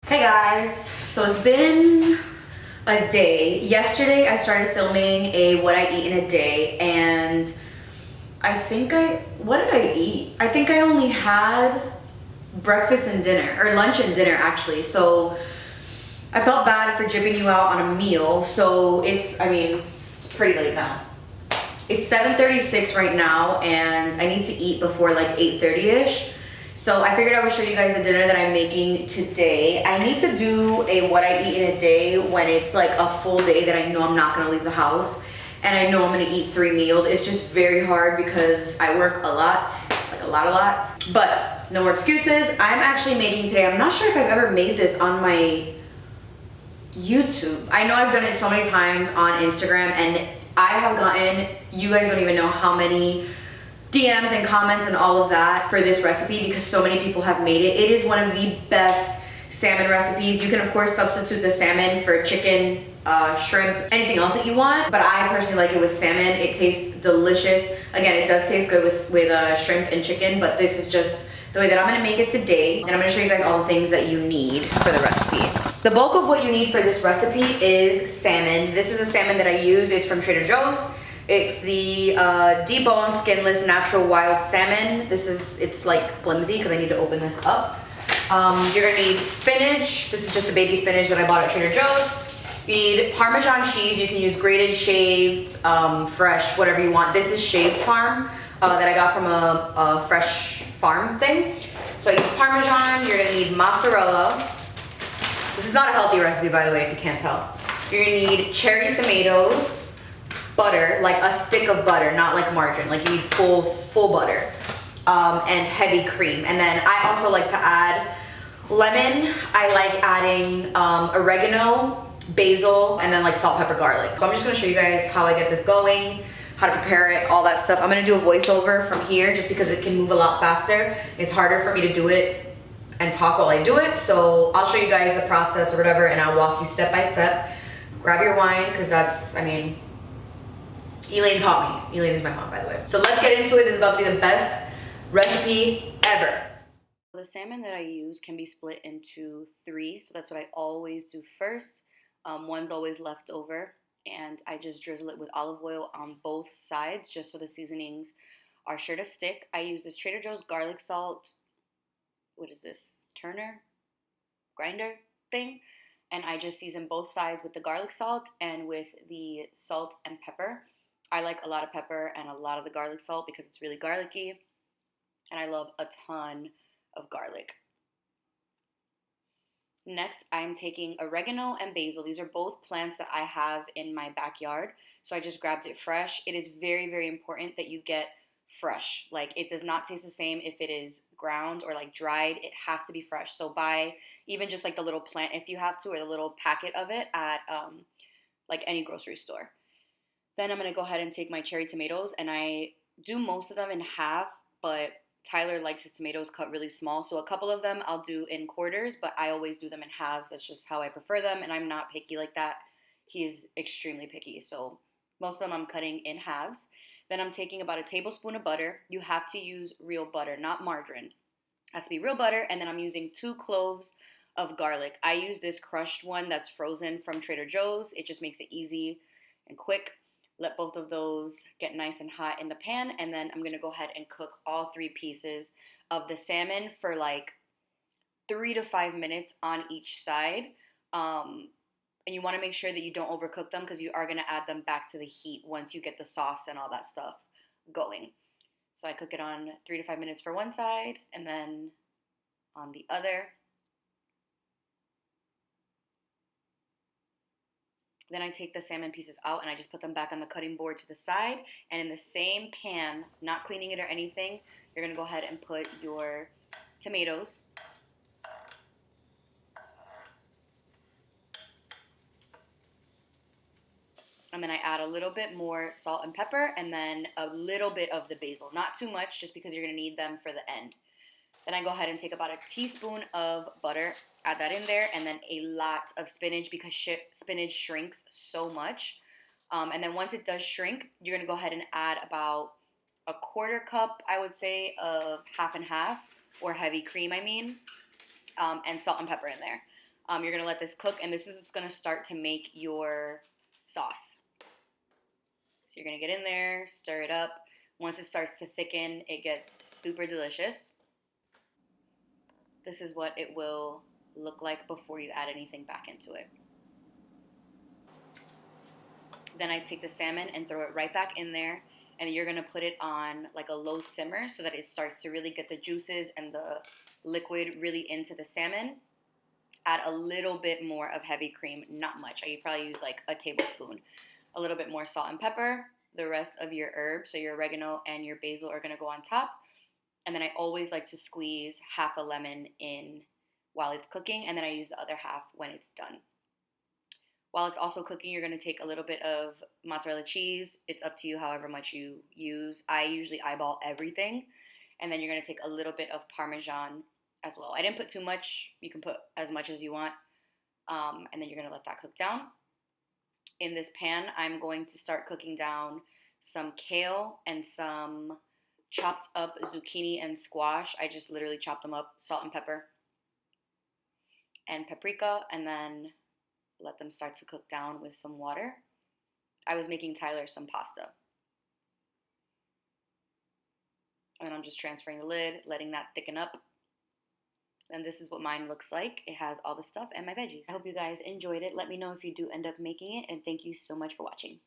Hey guys, so it's been a day. Yesterday I started filming a what I eat in a day, and what did I eat? I think I only had breakfast and dinner, or lunch and dinner actually. So I felt bad for jipping you out on a meal. So it's pretty late now. It's 7:36 right now, and I need to eat before like 8:30ish. So I figured I would show you guys the dinner that I'm making today. I need to do a what I eat in a day when it's like a full day that I know I'm not gonna leave the house and I know I'm gonna eat 3 meals. It's just very hard because I work a lot, like a lot. But no more excuses. I'm actually making today, I'm not sure if I've ever made this on my YouTube. I know I've done it so many times on Instagram, and I have gotten, you guys don't even know how many DMs and comments and all of that for this recipe because so many people have made it. It is one of the best salmon recipes. You can of course substitute the salmon for chicken, shrimp, anything else that you want, but I personally like it with salmon. It tastes delicious. Again, it does taste good with shrimp and chicken, but this is just the way that I'm gonna make it today, and I'm gonna show you guys all the things that you need for the recipe. The bulk of what you need for this recipe is salmon. This is a salmon that I use. It's from Trader Joe's. It's the deboned, skinless, natural wild salmon. It's like flimsy because I need to open this up. You're gonna need spinach. This is just the baby spinach that I bought at Trader Joe's. You need Parmesan cheese. You can use grated, shaved, fresh, whatever you want. This is shaved Parm that I got from a fresh farm thing. So I use Parmesan. You're gonna need mozzarella. This is not a healthy recipe, by the way, if you can't tell. You're gonna need cherry tomatoes, butter, like a stick of butter, not like margarine. Like you need full butter, and heavy cream. And then I also like to add lemon. I like adding oregano, basil, and then like salt, pepper, garlic. So I'm just gonna show you guys how I get this going, how to prepare it, all that stuff. I'm gonna do a voiceover from here just because it can move a lot faster. It's harder for me to do it and talk while I do it. So I'll show you guys the process or whatever, and I'll walk you step by step. Grab your wine, because that's, Elaine taught me. Elaine is my mom, by the way. So let's get into it. This is about to be the best recipe ever. The salmon that I use can be split into 3, so that's what I always do first. One's always left over, and I just drizzle it with olive oil on both sides just so the seasonings are sure to stick. I use this Trader Joe's garlic salt. What is this? Turner grinder thing. And I just season both sides with the garlic salt and with the salt and pepper. I like a lot of pepper and a lot of the garlic salt because it's really garlicky, and I love a ton of garlic. Next, I'm taking oregano and basil. These are both plants that I have in my backyard, so I just grabbed it fresh. It is very, very important that you get fresh. Like, it does not taste the same if it is ground or like dried. It has to be fresh. So buy even just like the little plant if you have to, or the little packet of it at like any grocery store. Then I'm gonna go ahead and take my cherry tomatoes, and I do most of them in half, but Tyler likes his tomatoes cut really small, so a couple of them I'll do in quarters, but I always do them in halves. That's just how I prefer them, and I'm not picky like that. He is extremely picky, so most of them I'm cutting in halves. Then I'm taking about a tablespoon of butter. You have to use real butter, not margarine. It has to be real butter. And then I'm using 2 cloves of garlic. I use this crushed one that's frozen from Trader Joe's. It just makes it easy and quick. Let both of those get nice and hot in the pan, and then I'm gonna go ahead and cook all 3 pieces of the salmon for like 3 to 5 minutes on each side. And you want to make sure that you don't overcook them because you are going to add them back to the heat once you get the sauce and all that stuff going. So I cook it on 3 to 5 minutes for one side, and then on the other. Then I take the salmon pieces out and I just put them back on the cutting board to the side. And in the same pan, not cleaning it or anything, you're going to go ahead and put your tomatoes. And then I add a little bit more salt and pepper, and then a little bit of the basil. Not too much, just because you're going to need them for the end. Then I go ahead and take about a teaspoon of butter, add that in there, and then a lot of spinach because spinach shrinks so much. And then once it does shrink, you're going to go ahead and add about a 1/4 cup, I would say, of half and half, or heavy cream, and salt and pepper in there. You're gonna let this cook, and this is what's gonna start to make your sauce. So you're gonna get in there, stir it up. Once it starts to thicken, it gets super delicious. This is what it will look like before you add anything back into it. Then I take the salmon and throw it right back in there, and you're gonna put it on like a low simmer so that it starts to really get the juices and the liquid really into the salmon. Add a little bit more of heavy cream, not much. I probably use like a tablespoon. A little bit more salt and pepper. The rest of your herbs, so your oregano and your basil, are gonna go on top. And then I always like to squeeze half a lemon in while it's cooking, and then I use the other half when it's done. While it's also cooking, you're going to take a little bit of mozzarella cheese. It's up to you however much you use. I usually eyeball everything. And then you're going to take a little bit of Parmesan as well. I didn't put too much. You can put as much as you want. And then you're going to let that cook down. In this pan, I'm going to start cooking down some kale and some chopped up zucchini and squash. I just literally chopped them up, salt and pepper, and paprika, and then let them start to cook down with some water. I was making Tyler some pasta. And I'm just transferring the lid, letting that thicken up. And this is what mine looks like. It has all the stuff and my veggies. I hope you guys enjoyed it. Let me know if you do end up making it, and thank you so much for watching.